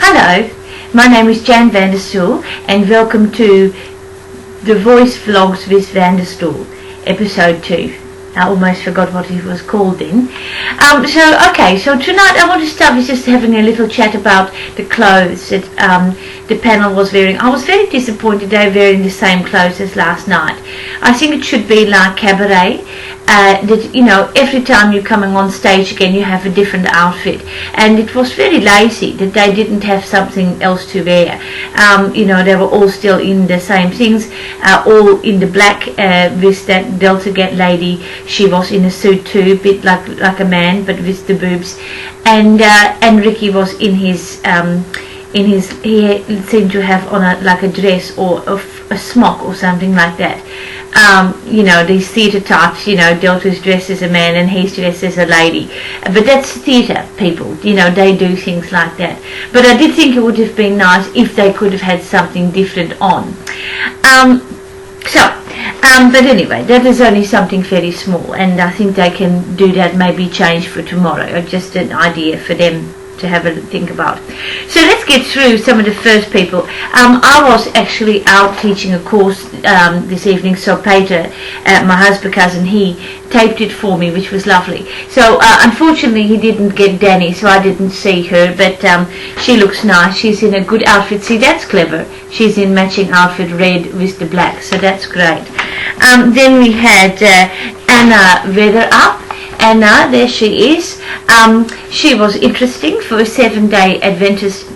Hello, my name is Jan van der Stool and welcome to the Voice Vlogs with Van der Stool, episode 2. I almost forgot what it was called then. So tonight I want to start with just having a little chat about the clothes that the panel was wearing. I was very disappointed they were wearing the same clothes as last night. I think it should be like cabaret, that, you know, every time you're coming on stage again you have a different outfit, and it was very lazy that they didn't have something else to wear. They were all still in the same things, all in the black, with that Delta Get lady. She was in a suit too, a bit like a man, but with the boobs, and Ricky was in his he seemed to have on a dress or a smock or something like that. These theatre types, Delta's dressed as a man and he's dressed as a lady. But that's theatre people, they do things like that. But I did think it would have been nice if they could have had something different on. But anyway, that is only something very small, and I think they can do that, maybe change for tomorrow, or just an idea for them to have a think about. So let's get through some of the first people. I was actually out teaching a course this evening, so Pieter, my husband cousin, he taped it for me, which was lovely. So unfortunately he didn't get Danny, so I didn't see her, but she looks nice. She's in a good outfit. See, that's clever. She's in matching outfit, red with the black, so that's great. Then we had Anna Weather Up. Anna, there she is. She was interesting for a 7-day Adventist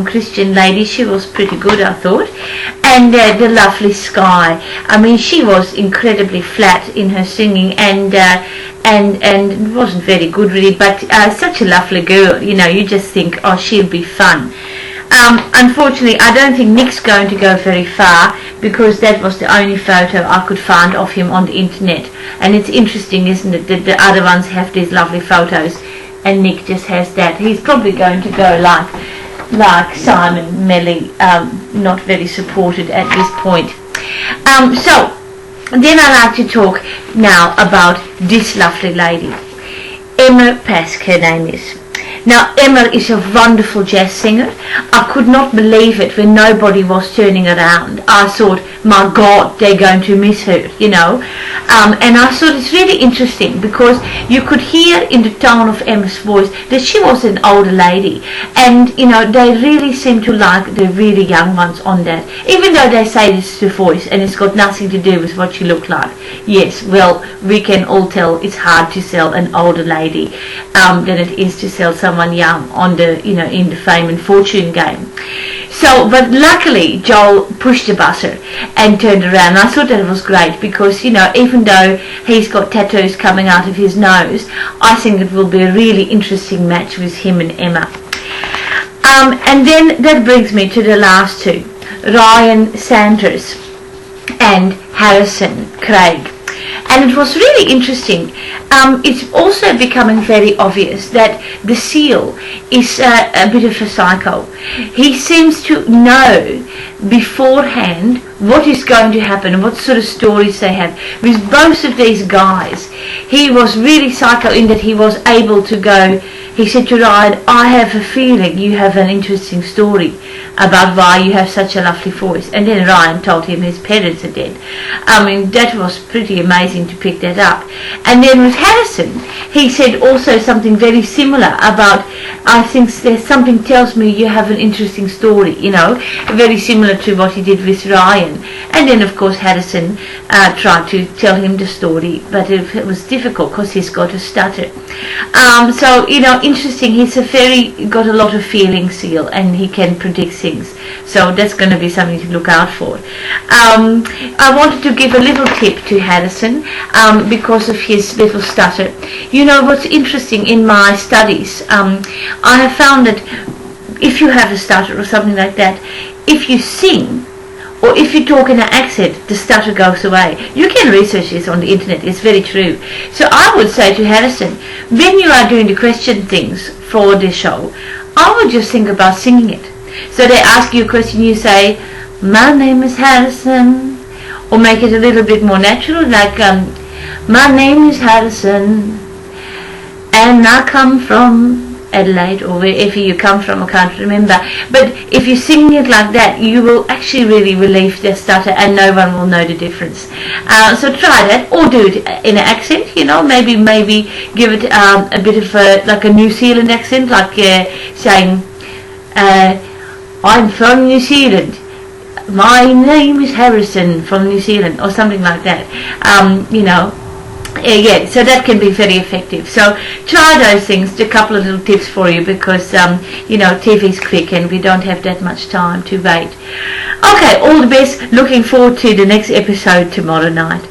Christian lady. She was pretty good, I thought. And the lovely Sky. I mean, she was incredibly flat in her singing, and it wasn't very good really, but such a lovely girl. You just think, oh, she'll be fun. Unfortunately, I don't think Nick's going to go very far, because that was the only photo I could find of him on the internet. And it's interesting, isn't it, that the other ones have these lovely photos and Nick just has that. He's probably going to go like Simon Melly, not very supported at this point. So then I like to talk now about this lovely lady, Emma Pask, her name is. Now, Emma is a wonderful jazz singer. I could not believe it when nobody was turning around. I thought, my God, they're going to miss her, And I thought it's really interesting, because you could hear in the tone of Emma's voice that she was an older lady. And, they really seem to like the really young ones on that. Even though they say it's the voice and it's got nothing to do with what she looked like. Yes, well, we can all tell it's hard to sell an older lady than it is to sell someone young on the in the fame and fortune game. So, but luckily Joel pushed the buzzer and turned around. I thought that was great, because even though he's got tattoos coming out of his nose, I think it will be a really interesting match with him and Emma. And then that brings me to the last two, Ryan Sanders and Harrison Craig. And it was really interesting. It's also becoming very obvious that the Seal is a bit of a psycho. He seems to know beforehand what is going to happen and what sort of stories they have. With both of these guys, he was really psycho in that he was able to go. He said to Ryan, I have a feeling you have an interesting story about why you have such a lovely voice. And then Ryan told him his parents are dead. I mean, that was pretty amazing to pick that up. And then with Harrison, he said also something very similar about, I think there's something tells me you have an interesting story, very similar to what he did with Ryan. And then, of course, Harrison tried to tell him the story, but it was difficult because he's got a stutter. Interesting. He's got a lot of feeling, Seal, and he can predict things. So that's going to be something to look out for. I wanted to give a little tip to Harrison because of his little stutter. What's interesting in my studies, I have found that if you have a stutter or something like that, if you sing or if you talk in an accent, the stutter goes away. You can research this on the internet, it's very true. So I would say to Harrison, when you are doing the question things for this show, I would just think about singing it. So they ask you a question, you say, my name is Harrison, or make it a little bit more natural, like, my name is Harrison, and I come from Adelaide or wherever you come from, I can't remember. But if you sing it like that, you will actually really relieve the stutter, and no one will know the difference. So try that, or do it in an accent. Maybe give it a bit of like a New Zealand accent, like saying, "I'm from New Zealand. My name is Harrison from New Zealand," or something like that. So that can be very effective. So try those things. A couple of little tips for you, because TV's quick and we don't have that much time to wait. Okay, all the best. Looking forward to the next episode tomorrow night.